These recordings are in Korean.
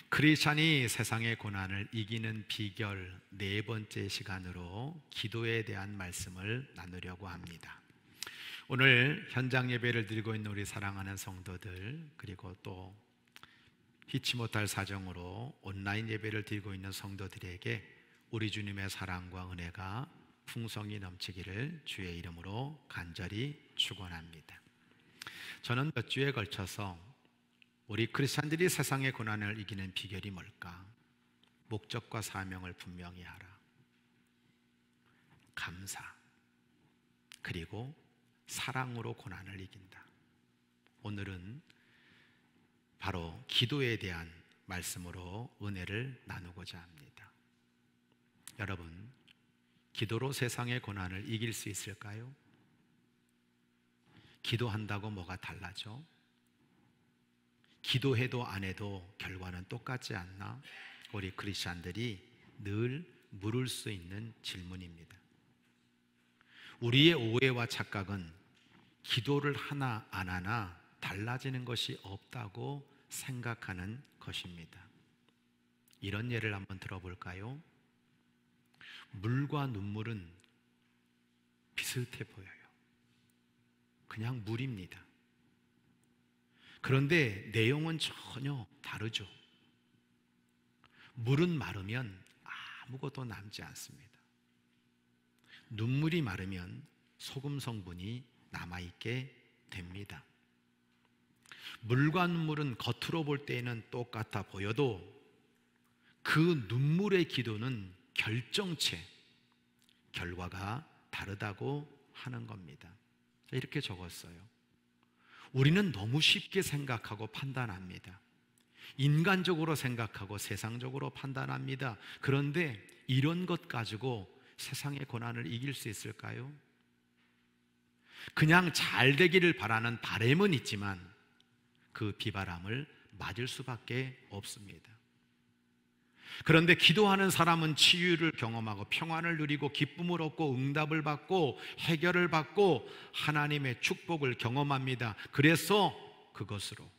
크리스찬이 세상의 고난을 이기는 비결 네 번째 시간으로 기도에 대한 말씀을 나누려고 합니다. 오늘 현장 예배를 드리고 있는 우리 사랑하는 성도들, 그리고 또 희치 못할 사정으로 온라인 예배를 드리고 있는 성도들에게 우리 주님의 사랑과 은혜가 풍성히 넘치기를 주의 이름으로 간절히 축원합니다. 저는 몇 주에 걸쳐서 우리 크리스찬들이 세상의 고난을 이기는 비결이 뭘까? 목적과 사명을 분명히 하라. 감사, 그리고 사랑으로 고난을 이긴다. 오늘은 바로 기도에 대한 말씀으로 은혜를 나누고자 합니다. 여러분, 기도로 세상의 고난을 이길 수 있을까요? 기도한다고 뭐가 달라져? 기도해도 안 해도 결과는 똑같지 않나? 우리 크리스찬들이 늘 물을 수 있는 질문입니다. 우리의 오해와 착각은 기도를 하나 안 하나 달라지는 것이 없다고 생각하는 것입니다. 이런 예를 한번 들어볼까요? 물과 눈물은 비슷해 보여요. 그냥 물입니다. 그런데 내용은 전혀 다르죠. 물은 마르면 아무것도 남지 않습니다. 눈물이 마르면 소금 성분이 남아있게 됩니다. 물과 눈물은 겉으로 볼 때에는 똑같아 보여도 그 눈물의 기도는 결정체, 결과가 다르다고 하는 겁니다. 이렇게 적었어요. 우리는 너무 쉽게 생각하고 판단합니다. 인간적으로 생각하고 세상적으로 판단합니다. 그런데 이런 것 가지고 세상의 고난을 이길 수 있을까요? 그냥 잘 되기를 바라는 바람은 있지만 그 비바람을 맞을 수밖에 없습니다. 그런데 기도하는 사람은 치유를 경험하고 평안을 누리고 기쁨을 얻고 응답을 받고 해결을 받고 하나님의 축복을 경험합니다. 그래서 그것으로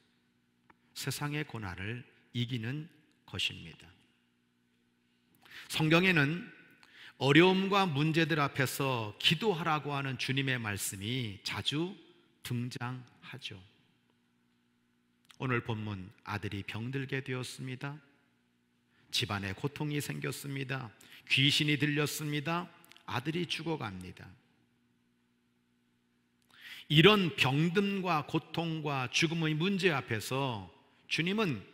세상의 고난을 이기는 것입니다. 성경에는 어려움과 문제들 앞에서 기도하라고 하는 주님의 말씀이 자주 등장하죠. 오늘 본문, 아들이 병들게 되었습니다. 집안에 고통이 생겼습니다. 귀신이 들렸습니다. 아들이 죽어갑니다. 이런 병듦과 고통과 죽음의 문제 앞에서 주님은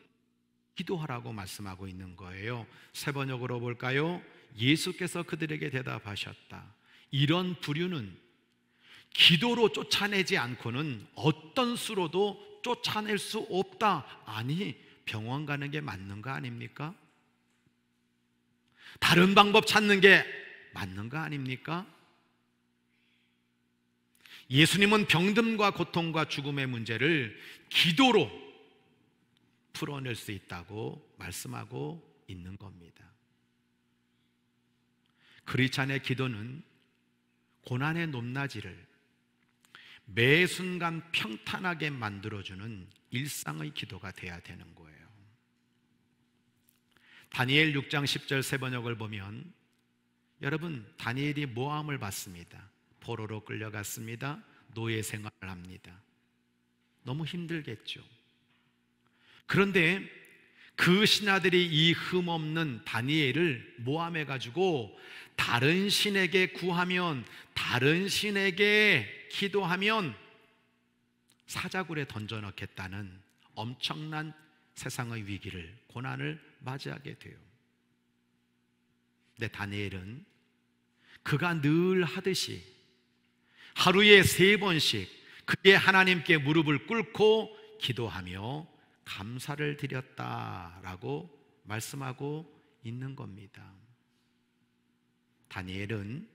기도하라고 말씀하고 있는 거예요. 세 번역으로 볼까요? 예수께서 그들에게 대답하셨다. 이런 부류는 기도로 쫓아내지 않고는 어떤 수로도 쫓아낼 수 없다. 아니, 병원 가는 게 맞는 거 아닙니까? 다른 방법 찾는 게 맞는 거 아닙니까? 예수님은 병듦과 고통과 죽음의 문제를 기도로 풀어낼 수 있다고 말씀하고 있는 겁니다. 크리스찬의 기도는 고난의 높낮이를 매 순간 평탄하게 만들어주는 일상의 기도가 돼야 되는 거예요. 다니엘 6장 10절 세 번역을 보면, 여러분, 다니엘이 모함을 받습니다. 포로로 끌려갔습니다. 노예 생활을 합니다. 너무 힘들겠죠. 그런데 그 신하들이 이 흠없는 다니엘을 모함해가지고 다른 신에게 구하면, 다른 신에게 기도하면 사자굴에 던져넣겠다는 엄청난 세상의 위기를, 고난을 맞이하게 돼요. 근데 다니엘은 그가 늘 하듯이 하루에 3번씩 그의 하나님께 무릎을 꿇고 기도하며 감사를 드렸다라고 말씀하고 있는 겁니다. 다니엘은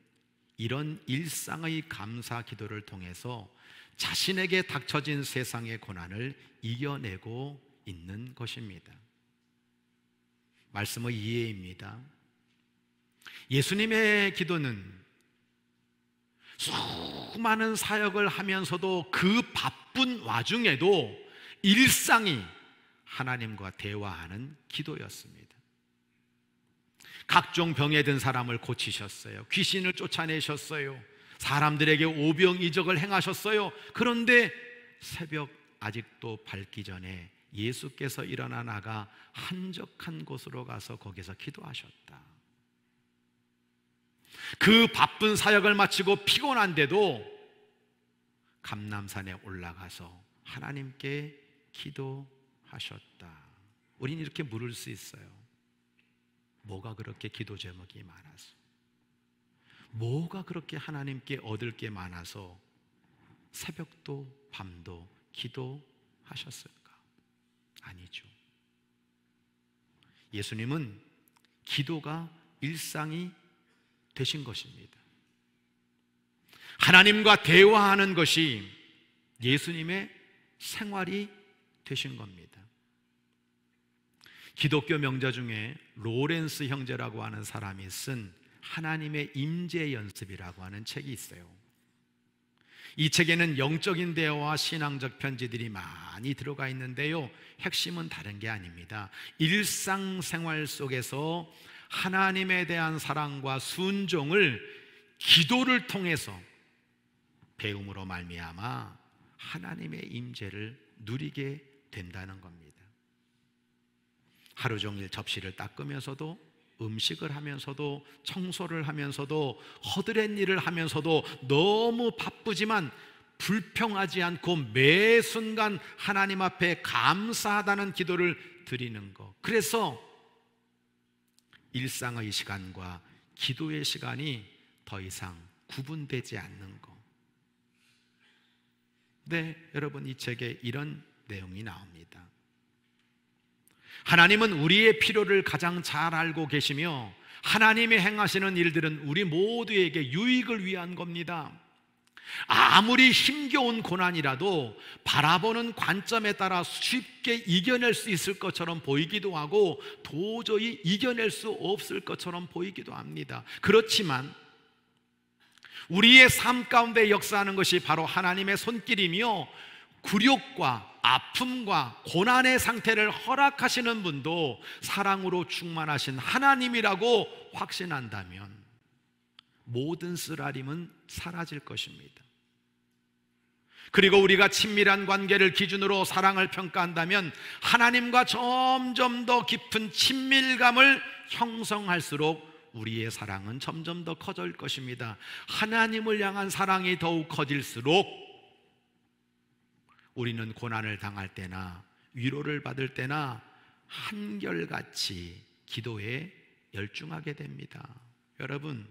이런 일상의 감사 기도를 통해서 자신에게 닥쳐진 세상의 고난을 이겨내고 있는 것입니다. 말씀의 이해입니다. 예수님의 기도는 수많은 사역을 하면서도 그 바쁜 와중에도 일상이 하나님과 대화하는 기도였습니다. 각종 병에 든 사람을 고치셨어요. 귀신을 쫓아내셨어요. 사람들에게 오병이적을 행하셨어요. 그런데 새벽 아직도 밝기 전에 예수께서 일어나 나가 한적한 곳으로 가서 거기서 기도하셨다. 그 바쁜 사역을 마치고 피곤한데도 감람산에 올라가서 하나님께 기도하셨다. 우린 이렇게 물을 수 있어요. 뭐가 그렇게 기도 제목이 많아서, 뭐가 그렇게 하나님께 얻을 게 많아서 새벽도 밤도 기도하셨을까? 아니죠. 예수님은 기도가 일상이 되신 것입니다. 하나님과 대화하는 것이 예수님의 생활이 되신 겁니다. 기독교 명자 중에 로렌스 형제라고 하는 사람이 쓴 하나님의 임재 연습이라고 하는 책이 있어요. 이 책에는 영적인 대화와 신앙적 편지들이 많이 들어가 있는데요, 핵심은 다른 게 아닙니다. 일상생활 속에서 하나님에 대한 사랑과 순종을 기도를 통해서 배움으로 말미암아 하나님의 임재를 누리게 된다는 겁니다. 하루 종일 접시를 닦으면서도, 음식을 하면서도, 청소를 하면서도, 허드렛 일을 하면서도 너무 바쁘지만 불평하지 않고 매 순간 하나님 앞에 감사하다는 기도를 드리는 것. 그래서 일상의 시간과 기도의 시간이 더 이상 구분되지 않는 것. 네, 여러분, 이 책에 이런 내용이 나옵니다. 하나님은 우리의 필요를 가장 잘 알고 계시며 하나님이 행하시는 일들은 우리 모두에게 유익을 위한 겁니다. 아무리 힘겨운 고난이라도 바라보는 관점에 따라 쉽게 이겨낼 수 있을 것처럼 보이기도 하고 도저히 이겨낼 수 없을 것처럼 보이기도 합니다. 그렇지만 우리의 삶 가운데 역사하는 것이 바로 하나님의 손길이며 굴욕과 아픔과 고난의 상태를 허락하시는 분도 사랑으로 충만하신 하나님이라고 확신한다면 모든 쓰라림은 사라질 것입니다. 그리고 우리가 친밀한 관계를 기준으로 사랑을 평가한다면 하나님과 점점 더 깊은 친밀감을 형성할수록 우리의 사랑은 점점 더 커질 것입니다. 하나님을 향한 사랑이 더욱 커질수록 우리는 고난을 당할 때나 위로를 받을 때나 한결같이 기도에 열중하게 됩니다. 여러분,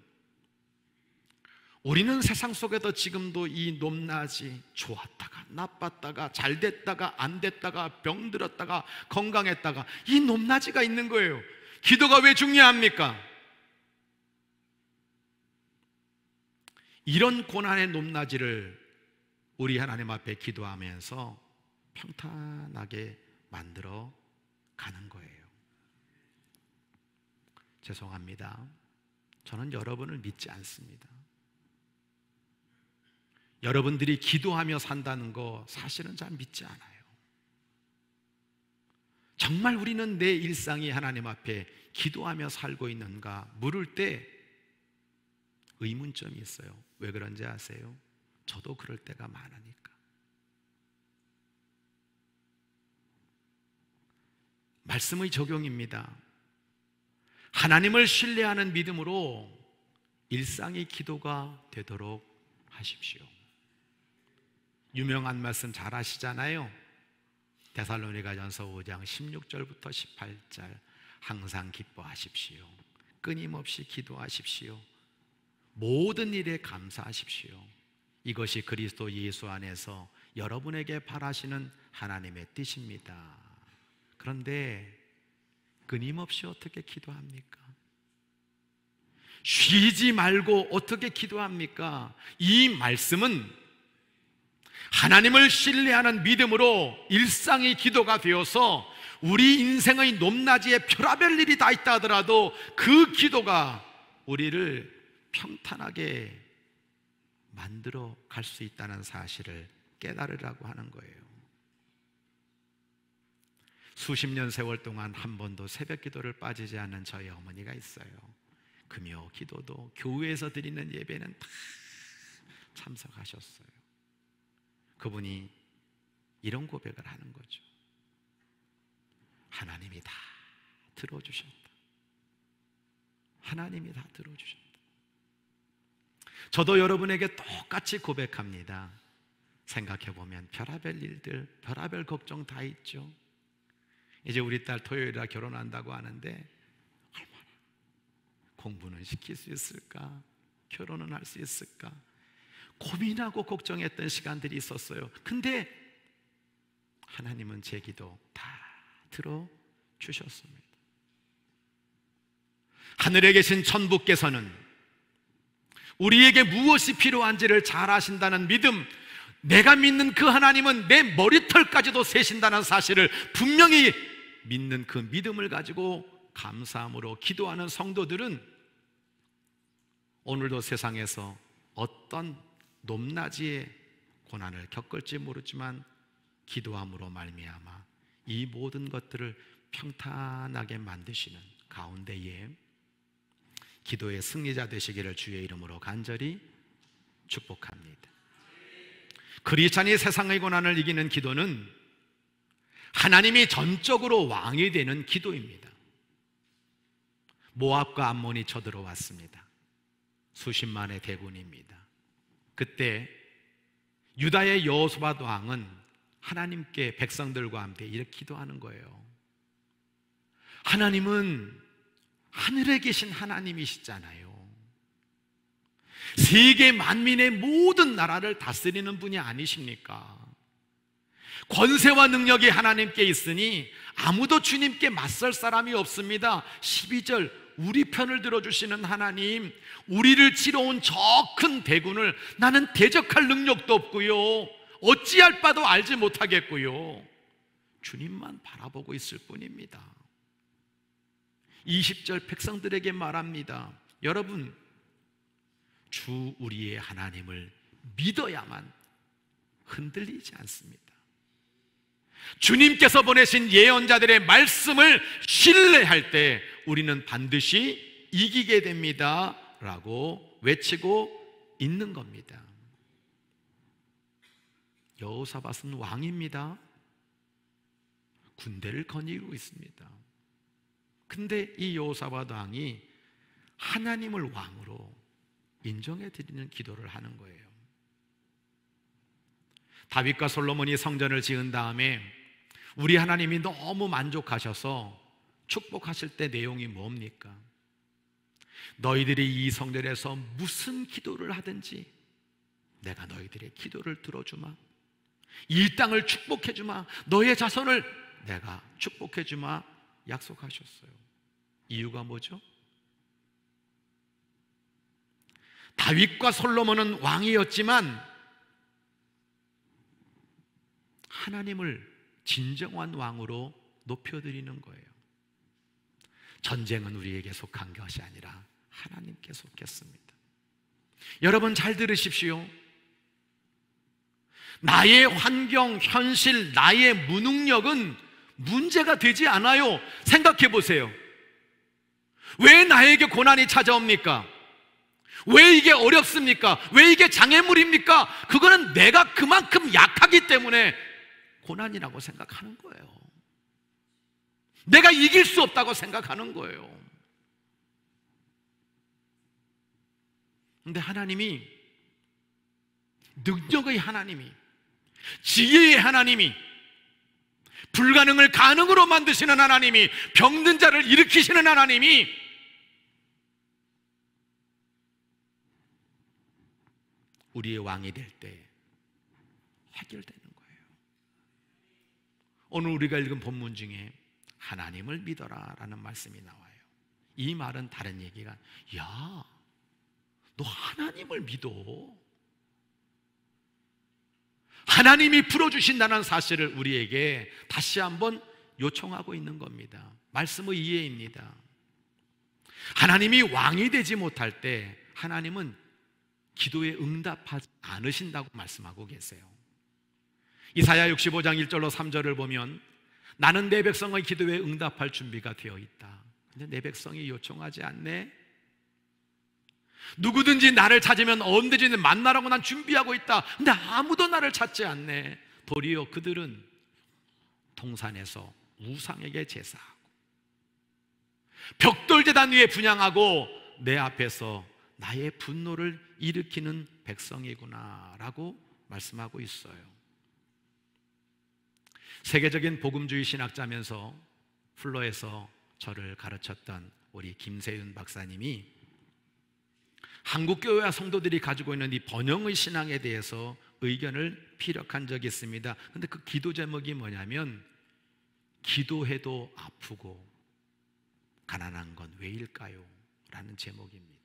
우리는 세상 속에도 지금도 이 높낮이, 좋았다가 나빴다가 잘 됐다가 안 됐다가 병들었다가 건강했다가 이 높낮이가 있는 거예요. 기도가 왜 중요합니까? 이런 고난의 높낮이를 우리 하나님 앞에 기도하면서 평탄하게 만들어 가는 거예요. 죄송합니다. 저는 여러분을 믿지 않습니다. 여러분들이 기도하며 산다는 거 사실은 잘 믿지 않아요. 정말 우리는 내 일상이 하나님 앞에 기도하며 살고 있는가 물을 때 의문점이 있어요. 왜 그런지 아세요? 저도 그럴 때가 많으니까. 말씀의 적용입니다. 하나님을 신뢰하는 믿음으로 일상의 기도가 되도록 하십시오. 유명한 말씀 잘 아시잖아요. 데살로니가전서 5장 16절부터 18절. 항상 기뻐하십시오. 끊임없이 기도하십시오. 모든 일에 감사하십시오. 이것이 그리스도 예수 안에서 여러분에게 바라시는 하나님의 뜻입니다. 그런데 끊임없이 어떻게 기도합니까? 쉬지 말고 어떻게 기도합니까? 이 말씀은 하나님을 신뢰하는 믿음으로 일상의 기도가 되어서 우리 인생의 높낮이에 별의별 일이 다 있다 하더라도 그 기도가 우리를 평탄하게 만들어 갈 수 있다는 사실을 깨달으라고 하는 거예요. 수십 년 세월 동안 한 번도 새벽 기도를 빠지지 않는 저희 어머니가 있어요. 금요 기도도 교회에서 드리는 예배는 다 참석하셨어요. 그분이 이런 고백을 하는 거죠. 하나님이 다 들어주셨다. 하나님이 다 들어주셨다. 저도 여러분에게 똑같이 고백합니다. 생각해보면 별의별 일들, 별의별 걱정 다 있죠. 이제 우리 딸 토요일에 결혼한다고 하는데 얼마나 공부는 시킬 수 있을까? 결혼은 할 수 있을까? 고민하고 걱정했던 시간들이 있었어요. 근데 하나님은 제 기도 다 들어주셨습니다. 하늘에 계신 천부께서는 우리에게 무엇이 필요한지를 잘 아신다는 믿음, 내가 믿는 그 하나님은 내 머리털까지도 세신다는 사실을 분명히 믿는 그 믿음을 가지고 감사함으로 기도하는 성도들은 오늘도 세상에서 어떤 높낮이의 고난을 겪을지 모르지만 기도함으로 말미암아 이 모든 것들을 평탄하게 만드시는 가운데에 기도의 승리자 되시기를 주의 이름으로 간절히 축복합니다. 크리스찬이 세상의 고난을 이기는 기도는 하나님이 전적으로 왕이 되는 기도입니다. 모압과 암몬이 쳐들어왔습니다. 수십만의 대군입니다. 그때 유다의 여호수아밧 왕은 하나님께 백성들과 함께 이렇게 기도하는 거예요. 하나님은 하늘에 계신 하나님이시잖아요. 세계 만민의 모든 나라를 다스리는 분이 아니십니까? 권세와 능력이 하나님께 있으니 아무도 주님께 맞설 사람이 없습니다. 12절, 우리 편을 들어주시는 하나님, 우리를 치러 온 저 큰 대군을 나는 대적할 능력도 없고요, 어찌할 바도 알지 못하겠고요, 주님만 바라보고 있을 뿐입니다. 20절 백성들에게 말합니다. 여러분, 주 우리의 하나님을 믿어야만 흔들리지 않습니다. 주님께서 보내신 예언자들의 말씀을 신뢰할 때 우리는 반드시 이기게 됩니다 라고 외치고 있는 겁니다. 여호사밧은 왕입니다. 군대를 거느리고 있습니다. 근데 이 여호사밧 왕이 하나님을 왕으로 인정해 드리는 기도를 하는 거예요. 다윗과 솔로몬이 성전을 지은 다음에 우리 하나님이 너무 만족하셔서 축복하실 때 내용이 뭡니까? 너희들이 이 성전에서 무슨 기도를 하든지 내가 너희들의 기도를 들어주마, 이 땅을 축복해주마, 너의 자손을 내가 축복해주마 약속하셨어요. 이유가 뭐죠? 다윗과 솔로몬은 왕이었지만 하나님을 진정한 왕으로 높여드리는 거예요. 전쟁은 우리에게 속한 것이 아니라 하나님께 속했습니다. 여러분 잘 들으십시오. 나의 환경, 현실, 나의 무능력은 문제가 되지 않아요. 생각해 보세요. 왜 나에게 고난이 찾아옵니까? 왜 이게 어렵습니까? 왜 이게 장애물입니까? 그거는 내가 그만큼 약하기 때문에 고난이라고 생각하는 거예요. 내가 이길 수 없다고 생각하는 거예요. 근데 하나님이, 능력의 하나님이, 지혜의 하나님이, 불가능을 가능으로 만드시는 하나님이, 병든 자를 일으키시는 하나님이 우리의 왕이 될 때 해결되는 거예요. 오늘 우리가 읽은 본문 중에 하나님을 믿어라 라는 말씀이 나와요. 이 말은 다른 얘기가, 야, 너 하나님을 믿어? 하나님이 풀어주신다는 사실을 우리에게 다시 한번 요청하고 있는 겁니다. 말씀의 이해입니다. 하나님이 왕이 되지 못할 때 하나님은 기도에 응답하지 않으신다고 말씀하고 계세요. 이사야 65장 1절로 3절을 보면 나는 내 백성의 기도에 응답할 준비가 되어 있다. 근데 내 백성이 요청하지 않네. 누구든지 나를 찾으면 언제든지 만나라고 난 준비하고 있다. 근데 아무도 나를 찾지 않네. 도리어 그들은 동산에서 우상에게 제사하고 벽돌 제단 위에 분향하고 내 앞에서 나의 분노를 일으키는 백성이구나 라고 말씀하고 있어요. 세계적인 복음주의 신학자면서 플로에서 저를 가르쳤던 우리 김세윤 박사님이 한국교회와 성도들이 가지고 있는 이 번영의 신앙에 대해서 의견을 피력한 적이 있습니다. 근데 그 기도 제목이 뭐냐면 기도해도 아프고 가난한 건 왜일까요? 라는 제목입니다.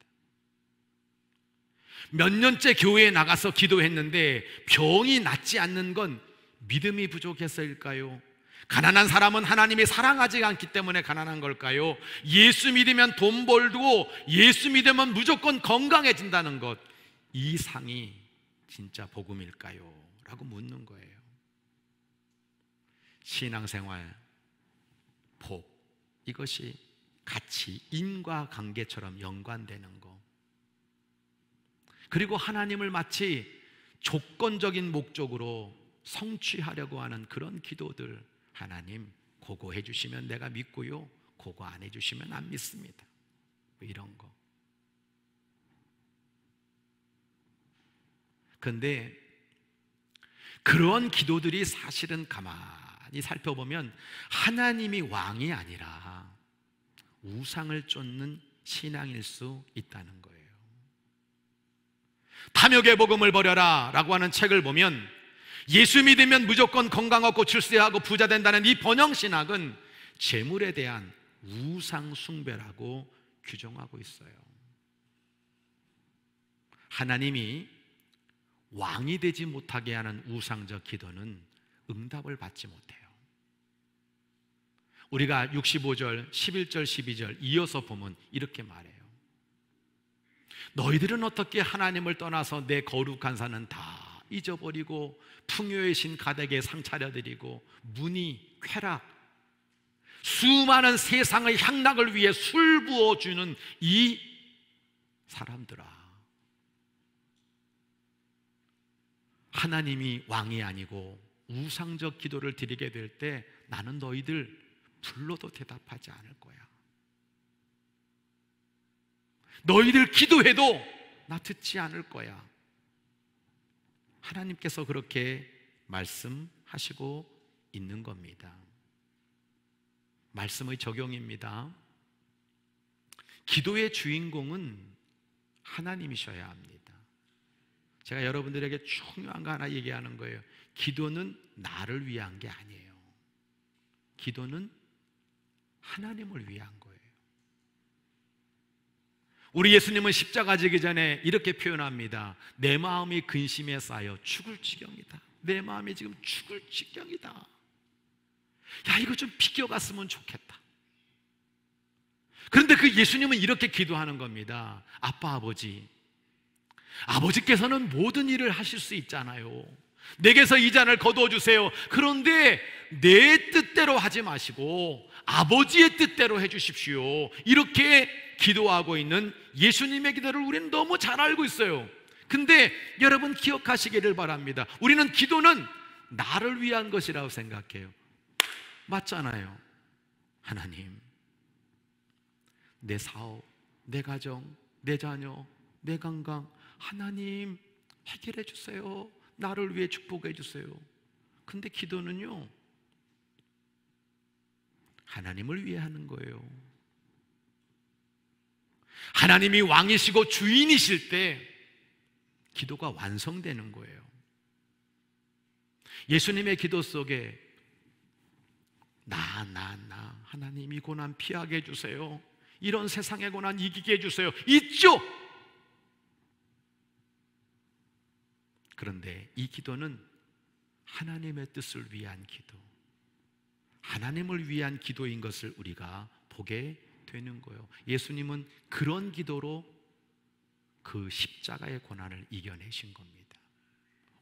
몇 년째 교회에 나가서 기도했는데 병이 낫지 않는 건 믿음이 부족해서일까요? 가난한 사람은 하나님이 사랑하지 않기 때문에 가난한 걸까요? 예수 믿으면 돈 벌고 예수 믿으면 무조건 건강해진다는 것, 이 상이 진짜 복음일까요? 라고 묻는 거예요. 신앙생활, 복, 이것이 같이 인과관계처럼 연관되는 거, 그리고 하나님을 마치 조건적인 목적으로 성취하려고 하는 그런 기도들, 하나님 그거 해주시면 내가 믿고요, 그거 안 해주시면 안 믿습니다, 이런 거. 근데 그런 기도들이 사실은 가만히 살펴보면 하나님이 왕이 아니라 우상을 쫓는 신앙일 수 있다는 거예요. 탐욕의 복음을 버려라 라고 하는 책을 보면 예수 믿으면 무조건 건강하고 출세하고 부자 된다는 이 번영신학은 재물에 대한 우상 숭배라고 규정하고 있어요. 하나님이 왕이 되지 못하게 하는 우상적 기도는 응답을 받지 못해요. 우리가 65절, 11절, 12절 이어서 보면 이렇게 말해요. 너희들은 어떻게 하나님을 떠나서 내 거룩한 산은 다 잊어버리고 풍요의 신 가덱에 상 차려드리고 문의, 쾌락, 수많은 세상의 향락을 위해 술 부어주는 이 사람들아, 하나님이 왕이 아니고 우상적 기도를 드리게 될 때 나는 너희들 불러도 대답하지 않을 거야. 너희들 기도해도 나 듣지 않을 거야. 하나님께서 그렇게 말씀하시고 있는 겁니다. 말씀의 적용입니다. 기도의 주인공은 하나님이셔야 합니다. 제가 여러분들에게 중요한 거 하나 얘기하는 거예요. 기도는 나를 위한 게 아니에요. 기도는 하나님을 위한 거예요. 우리 예수님은 십자가 지기 전에 이렇게 표현합니다. 내 마음이 근심에 쌓여 죽을 지경이다. 내 마음이 지금 죽을 지경이다. 야, 이거 좀 비껴갔으면 좋겠다. 그런데 그 예수님은 이렇게 기도하는 겁니다. 아빠, 아버지께서는 모든 일을 하실 수 있잖아요. 내게서 이 잔을 거두어 주세요. 그런데 내 뜻대로 하지 마시고 아버지의 뜻대로 해주십시오. 이렇게 기도하고 있는 예수님의 기도를 우리는 너무 잘 알고 있어요. 근데 여러분 기억하시기를 바랍니다. 우리는 기도는 나를 위한 것이라고 생각해요. 맞잖아요. 하나님, 내 사업, 내 가정, 내 자녀, 내 건강, 하나님 해결해 주세요. 나를 위해 축복해 주세요. 근데 기도는요, 하나님을 위해 하는 거예요. 하나님이 왕이시고 주인이실 때 기도가 완성되는 거예요. 예수님의 기도 속에 하나님 이 고난 피하게 해주세요. 이런 세상의 고난 이기게 해주세요. 있죠? 그런데 이 기도는 하나님의 뜻을 위한 기도, 하나님을 위한 기도인 것을 우리가 보게 되는 거예요. 예수님은 그런 기도로 그 십자가의 고난을 이겨내신 겁니다.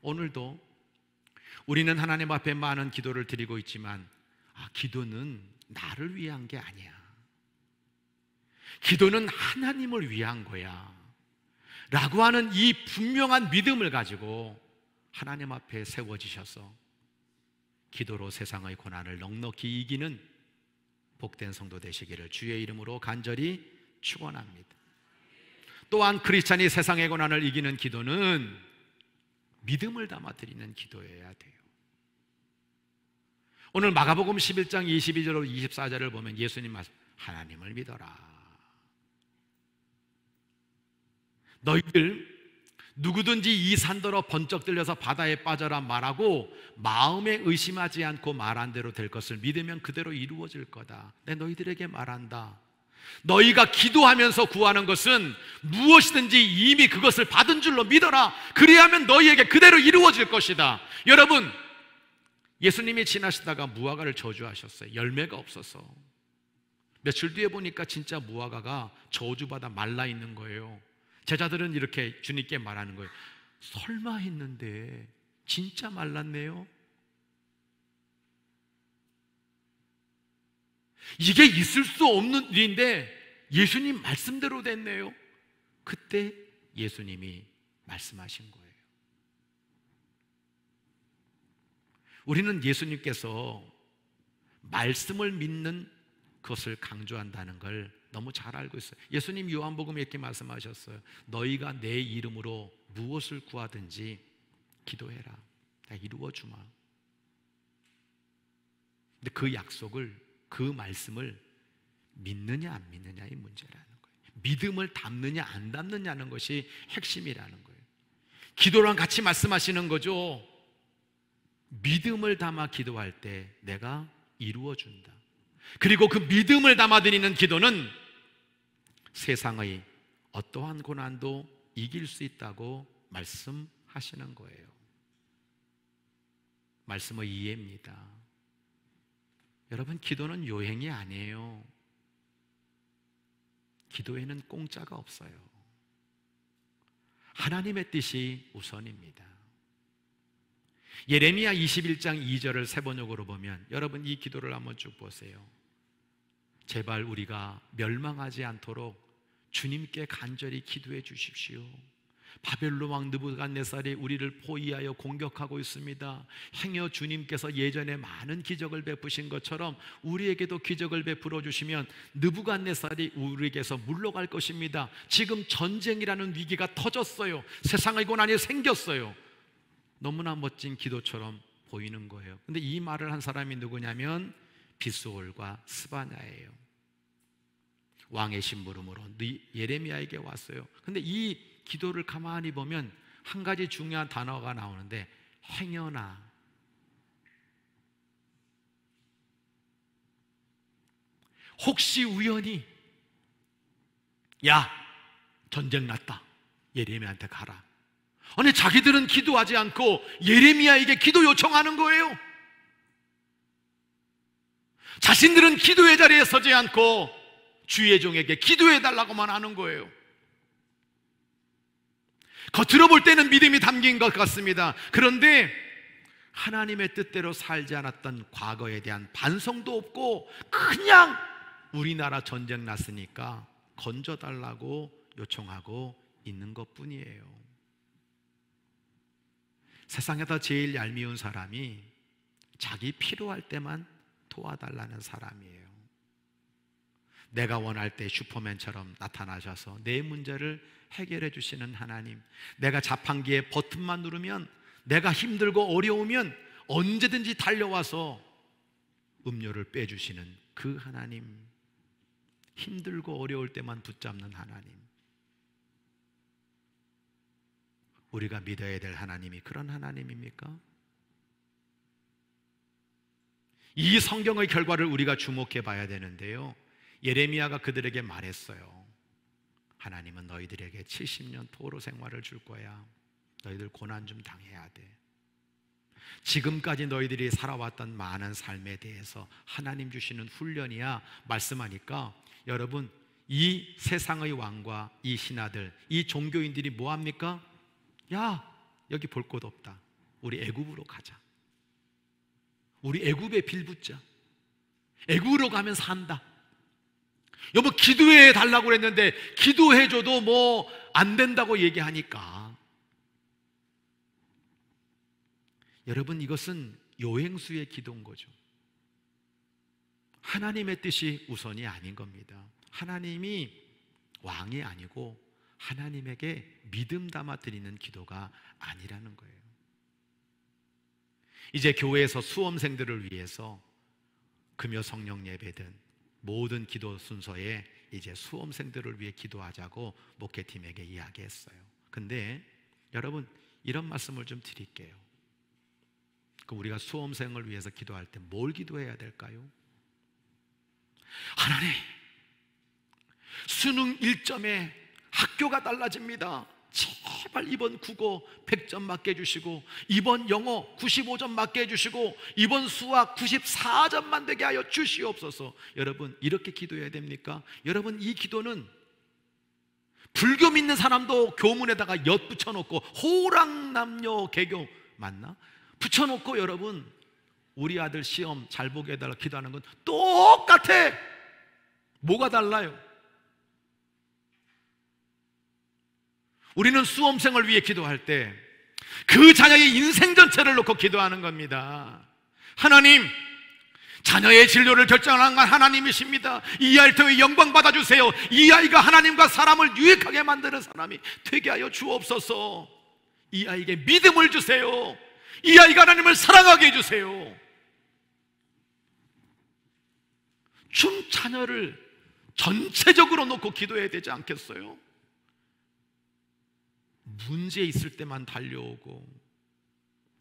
오늘도 우리는 하나님 앞에 많은 기도를 드리고 있지만 기도는 나를 위한 게 아니야. 기도는 하나님을 위한 거야 라고 하는 이 분명한 믿음을 가지고 하나님 앞에 세워지셔서 기도로 세상의 고난을 넉넉히 이기는 복된 성도 되시기를 주의 이름으로 간절히 축원합니다. 또한 크리스찬이 세상의 고난을 이기는 기도는 믿음을 담아 드리는 기도여야 돼요. 오늘 마가복음 11장 22절로 24절을 보면 예수님 말씀, 하나님을 믿어라. 너희들 누구든지 이 산더러 번쩍 들려서 바다에 빠져라 말하고 마음에 의심하지 않고 말한 대로 될 것을 믿으면 그대로 이루어질 거다. 내가 너희들에게 말한다. 너희가 기도하면서 구하는 것은 무엇이든지 이미 그것을 받은 줄로 믿어라. 그리하면 너희에게 그대로 이루어질 것이다. 여러분, 예수님이 지나시다가 무화과를 저주하셨어요. 열매가 없어서. 며칠 뒤에 보니까 진짜 무화과가 저주받아 말라 있는 거예요. 제자들은 이렇게 주님께 말하는 거예요. 설마 했는데 진짜 말랐네요. 이게 있을 수 없는 일인데 예수님 말씀대로 됐네요. 그때 예수님이 말씀하신 거예요. 우리는 예수님께서 말씀을 믿는 것을 강조한다는 걸 너무 잘 알고 있어요. 예수님 요한복음에 이렇게 말씀하셨어요. 너희가 내 이름으로 무엇을 구하든지 기도해라. 내가 이루어주마. 근데 그 약속을, 그 말씀을 믿느냐 안 믿느냐의 문제라는 거예요. 믿음을 담느냐 안 담느냐는 것이 핵심이라는 거예요. 기도랑 같이 말씀하시는 거죠. 믿음을 담아 기도할 때 내가 이루어준다. 그리고 그 믿음을 담아드리는 기도는 세상의 어떠한 고난도 이길 수 있다고 말씀하시는 거예요. 말씀의 이해입니다. 여러분, 기도는 요행이 아니에요. 기도에는 공짜가 없어요. 하나님의 뜻이 우선입니다. 예레미야 21장 2절을 세 번역으로 보면 여러분 이 기도를 한번 쭉 보세요. 제발 우리가 멸망하지 않도록 주님께 간절히 기도해 주십시오. 바벨론 왕 느부갓네살이 우리를 포위하여 공격하고 있습니다. 행여 주님께서 예전에 많은 기적을 베푸신 것처럼 우리에게도 기적을 베풀어 주시면 느부갓네살이 우리에게서 물러갈 것입니다. 지금 전쟁이라는 위기가 터졌어요. 세상의 고난이 생겼어요. 너무나 멋진 기도처럼 보이는 거예요. 근데 이 말을 한 사람이 누구냐면 비스올과 스바냐예요. 왕의 심부름으로 예레미야에게 왔어요. 근데 이 기도를 가만히 보면 한 가지 중요한 단어가 나오는데 행여나, 혹시 우연히, 야 전쟁 났다, 예레미야한테 가라. 아니 자기들은 기도하지 않고 예레미야에게 기도 요청하는 거예요. 자신들은 기도의 자리에 서지 않고 주의 종에게 기도해 달라고만 하는 거예요. 겉으로 볼 때는 믿음이 담긴 것 같습니다. 그런데 하나님의 뜻대로 살지 않았던 과거에 대한 반성도 없고 그냥 우리나라 전쟁 났으니까 건져달라고 요청하고 있는 것뿐이에요. 세상에서 제일 얄미운 사람이 자기 필요할 때만 도와달라는 사람이에요. 내가 원할 때 슈퍼맨처럼 나타나셔서 내 문제를 해결해 주시는 하나님, 내가 자판기에 버튼만 누르면, 내가 힘들고 어려우면 언제든지 달려와서 음료를 빼주시는 그 하나님, 힘들고 어려울 때만 붙잡는 하나님, 우리가 믿어야 될 하나님이 그런 하나님입니까? 이 성경의 결과를 우리가 주목해 봐야 되는데요, 예레미야가 그들에게 말했어요. 하나님은 너희들에게 70년 포로 생활을 줄 거야. 너희들 고난 좀 당해야 돼. 지금까지 너희들이 살아왔던 많은 삶에 대해서 하나님 주시는 훈련이야 말씀하니까, 여러분 이 세상의 왕과 이 신하들, 이 종교인들이 뭐합니까? 야 여기 볼 곳 없다, 우리 애굽으로 가자, 우리 애굽에 빌붙자. 애굽으로 가면 산다. 여보 기도해 달라고 그랬는데 기도해줘도 뭐 안 된다고 얘기하니까, 여러분 이것은 요행수의 기도인 거죠. 하나님의 뜻이 우선이 아닌 겁니다. 하나님이 왕이 아니고 하나님에게 믿음 담아 드리는 기도가 아니라는 거예요. 이제 교회에서 수험생들을 위해서 금요 성령 예배든 모든 기도 순서에 이제 수험생들을 위해 기도하자고 목회팀에게 이야기했어요. 근데 여러분 이런 말씀을 좀 드릴게요. 우리가 수험생을 위해서 기도할 때 뭘 기도해야 될까요? 하나님, 수능 1점에 학교가 달라집니다. 제발 이번 국어 100점 맞게 해주시고, 이번 영어 95점 맞게 해주시고, 이번 수학 94점만 되게 하여 주시옵소서. 여러분 이렇게 기도해야 됩니까? 여러분 이 기도는 불교 믿는 사람도 교문에다가 엿 붙여놓고 호랑남녀 개교 맞나? 붙여놓고 여러분 우리 아들 시험 잘 보게 해달라 기도하는 건 똑같아. 뭐가 달라요? 우리는 수험생을 위해 기도할 때 그 자녀의 인생 전체를 놓고 기도하는 겁니다. 하나님, 자녀의 진로를 결정하는 건 하나님이십니다. 이 아이를 통해 영광 받아주세요. 이 아이가 하나님과 사람을 유익하게 만드는 사람이 되게 하여 주옵소서. 이 아이에게 믿음을 주세요. 이 아이가 하나님을 사랑하게 해주세요. 준 자녀를 전체적으로 놓고 기도해야 되지 않겠어요? 문제 있을 때만 달려오고,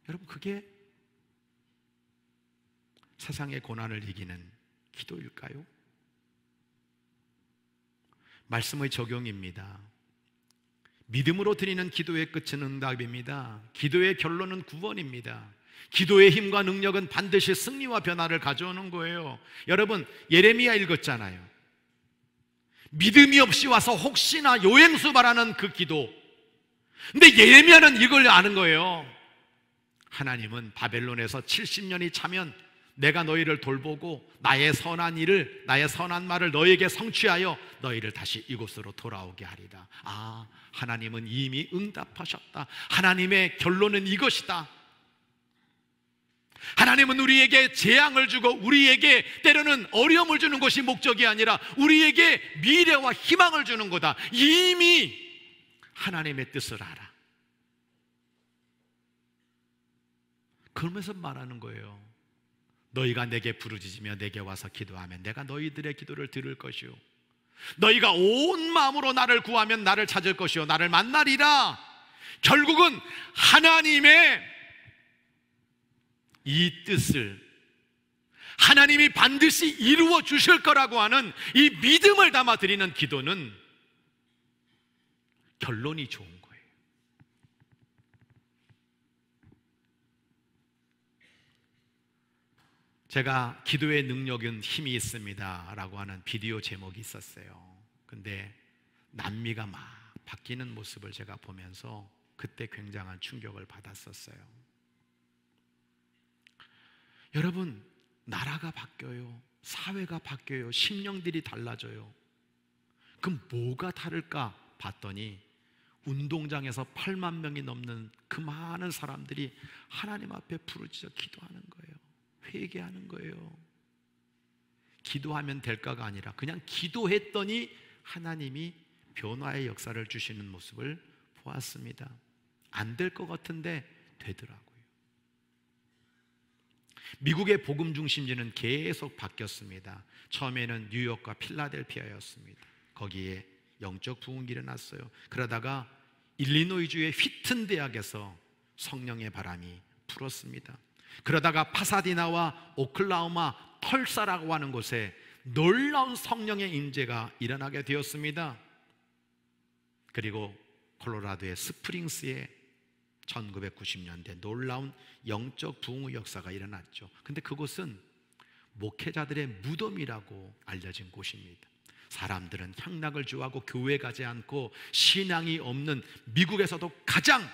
여러분 그게 세상의 고난을 이기는 기도일까요? 말씀의 적용입니다. 믿음으로 드리는 기도의 끝은 응답입니다. 기도의 결론은 구원입니다. 기도의 힘과 능력은 반드시 승리와 변화를 가져오는 거예요. 여러분 예레미야 읽었잖아요. 믿음이 없이 와서 혹시나 요행수 바라는 그 기도. 근데 예레미야는 이걸 아는 거예요. 하나님은 바벨론에서 70년이 차면 내가 너희를 돌보고 나의 선한 일을, 나의 선한 말을 너희에게 성취하여 너희를 다시 이곳으로 돌아오게 하리다. 아, 하나님은 이미 응답하셨다. 하나님의 결론은 이것이다. 하나님은 우리에게 재앙을 주고 우리에게 때로는 어려움을 주는 것이 목적이 아니라 우리에게 미래와 희망을 주는 거다. 이미 하나님의 뜻을 알아. 그러면서 말하는 거예요. 너희가 내게 부르짖으며 내게 와서 기도하면 내가 너희들의 기도를 들을 것이요, 너희가 온 마음으로 나를 구하면 나를 찾을 것이요 나를 만나리라. 결국은 하나님의 이 뜻을 하나님이 반드시 이루어 주실 거라고 하는 이 믿음을 담아 드리는 기도는 결론이 좋은 거예요. 제가 기도의 능력은 힘이 있습니다 라고 하는 비디오 제목이 있었어요. 근데 남미가 막 바뀌는 모습을 제가 보면서 그때 굉장한 충격을 받았었어요. 여러분, 나라가 바뀌어요. 사회가 바뀌어요. 심령들이 달라져요. 그럼 뭐가 다를까 봤더니 운동장에서 8만 명이 넘는 그 많은 사람들이 하나님 앞에 부르짖어 기도하는 거예요. 회개하는 거예요. 기도하면 될까가 아니라 그냥 기도했더니 하나님이 변화의 역사를 주시는 모습을 보았습니다. 안 될 것 같은데 되더라고요. 미국의 복음 중심지는 계속 바뀌었습니다. 처음에는 뉴욕과 필라델피아였습니다. 거기에 영적 부흥이 일어났어요. 그러다가 일리노이주의 휘튼 대학에서 성령의 바람이 불었습니다. 그러다가 파사디나와 오클라호마 털사라고 하는 곳에 놀라운 성령의 임재가 일어나게 되었습니다. 그리고 콜로라도의 스프링스에 1990년대 놀라운 영적 부흥의 역사가 일어났죠. 근데 그곳은 목회자들의 무덤이라고 알려진 곳입니다. 사람들은 향락을 좋아하고 교회 가지 않고 신앙이 없는 미국에서도 가장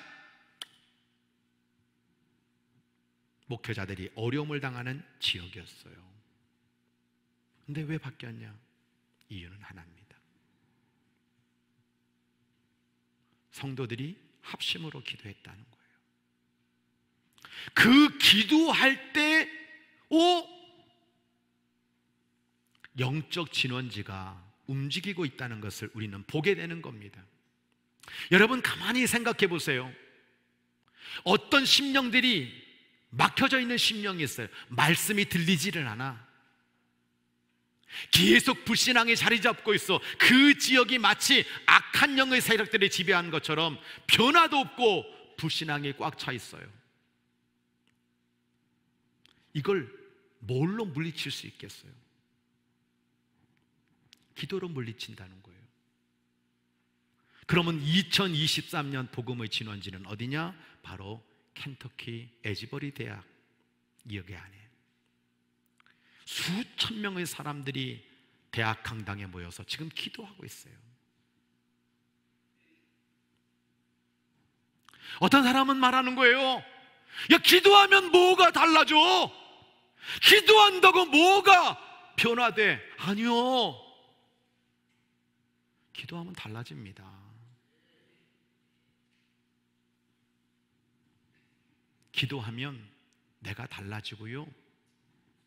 목회자들이 어려움을 당하는 지역이었어요. 근데 왜 바뀌었냐? 이유는 하나입니다. 성도들이 합심으로 기도했다는 거예요. 그 기도할 때 영적 진원지가 움직이고 있다는 것을 우리는 보게 되는 겁니다. 여러분 가만히 생각해 보세요. 어떤 심령들이 막혀져 있는 심령이 있어요. 말씀이 들리지를 않아. 계속 불신앙이 자리 잡고 있어. 그 지역이 마치 악한 영의 세력들이 지배하는 것처럼 변화도 없고 불신앙이 꽉 차 있어요. 이걸 뭘로 물리칠 수 있겠어요? 기도로 물리친다는 거예요. 그러면 2023년 복음의 진원지는 어디냐? 바로 켄터키 에지버리 대학 여기 안에 수천 명의 사람들이 대학 강당에 모여서 지금 기도하고 있어요. 어떤 사람은 말하는 거예요. 야, 기도하면 뭐가 달라져? 기도한다고 뭐가 변화돼? 아니요. 기도하면 달라집니다. 기도하면 내가 달라지고요,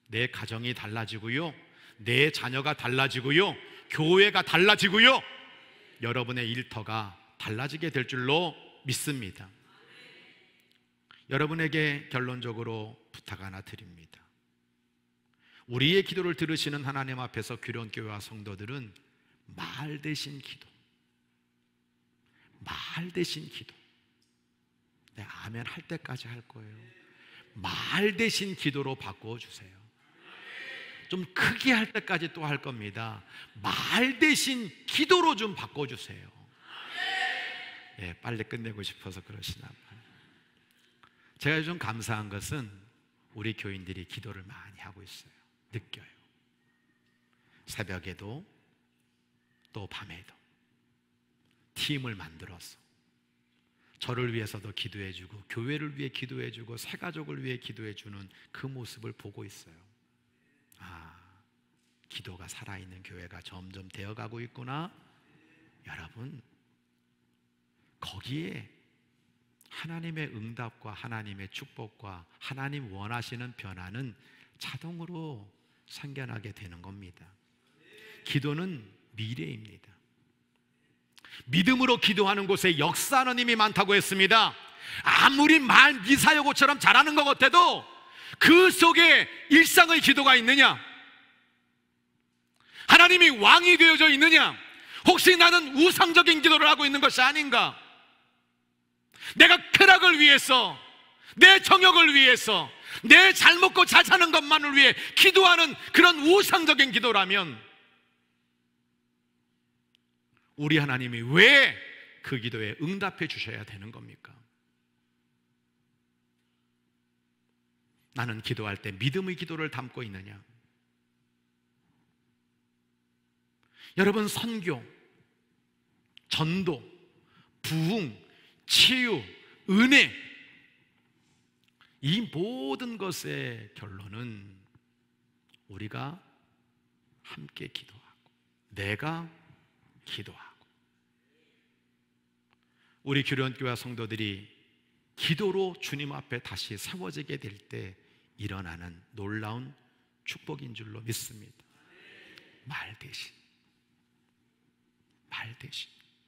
내 가정이 달라지고요, 내 자녀가 달라지고요, 교회가 달라지고요, 여러분의 일터가 달라지게 될 줄로 믿습니다. 여러분에게 결론적으로 부탁 하나 드립니다. 우리의 기도를 들으시는 하나님 앞에서 규련교회와 성도들은 말 대신 기도, 말 대신 기도, 네, 아멘 할 때까지 할 거예요. 말 대신 기도로 바꿔주세요. 좀 크게 할 때까지 또 할 겁니다. 말 대신 기도로 좀 바꿔주세요. 예, 빨리 끝내고 싶어서 그러시나 봐요. 제가 좀 감사한 것은 우리 교인들이 기도를 많이 하고 있어요. 느껴요. 새벽에도 또 밤에도 팀을 만들어서 저를 위해서도 기도해주고 교회를 위해 기도해주고 새 가족을 위해 기도해주는 그 모습을 보고 있어요. 아, 기도가 살아있는 교회가 점점 되어가고 있구나. 여러분, 거기에 하나님의 응답과 하나님의 축복과 하나님 원하시는 변화는 자동으로 생겨나게 되는 겁니다. 기도는 미래입니다. 믿음으로 기도하는 곳에 역사하는 힘이 많다고 했습니다. 아무리 말 미사여고처럼 잘하는 것 같아도 그 속에 일상의 기도가 있느냐? 하나님이 왕이 되어져 있느냐? 혹시 나는 우상적인 기도를 하고 있는 것이 아닌가? 내가 쾌락을 위해서, 내 정욕을 위해서, 내 잘 먹고 잘 사는 것만을 위해 기도하는 그런 우상적인 기도라면 우리 하나님이 왜 그 기도에 응답해 주셔야 되는 겁니까? 나는 기도할 때 믿음의 기도를 담고 있느냐? 여러분, 선교, 전도, 부흥, 치유, 은혜, 이 모든 것의 결론은 우리가 함께 기도하고 내가 기도하고 우리 규련교회 성도들이 기도로 주님 앞에 다시 세워지게 될 때 일어나는 놀라운 축복인 줄로 믿습니다. 말 대신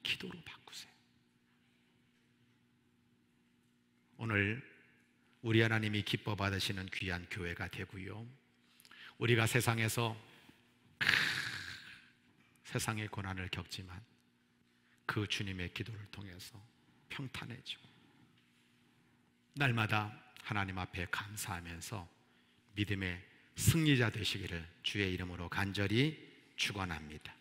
기도로 바꾸세요. 오늘 우리 하나님이 기뻐 받으시는 귀한 교회가 되고요, 우리가 세상에서 세상의 고난을 겪지만 그 주님의 기도를 통해서 평탄해지고 날마다 하나님 앞에 감사하면서 믿음의 승리자 되시기를 주의 이름으로 간절히 축원합니다.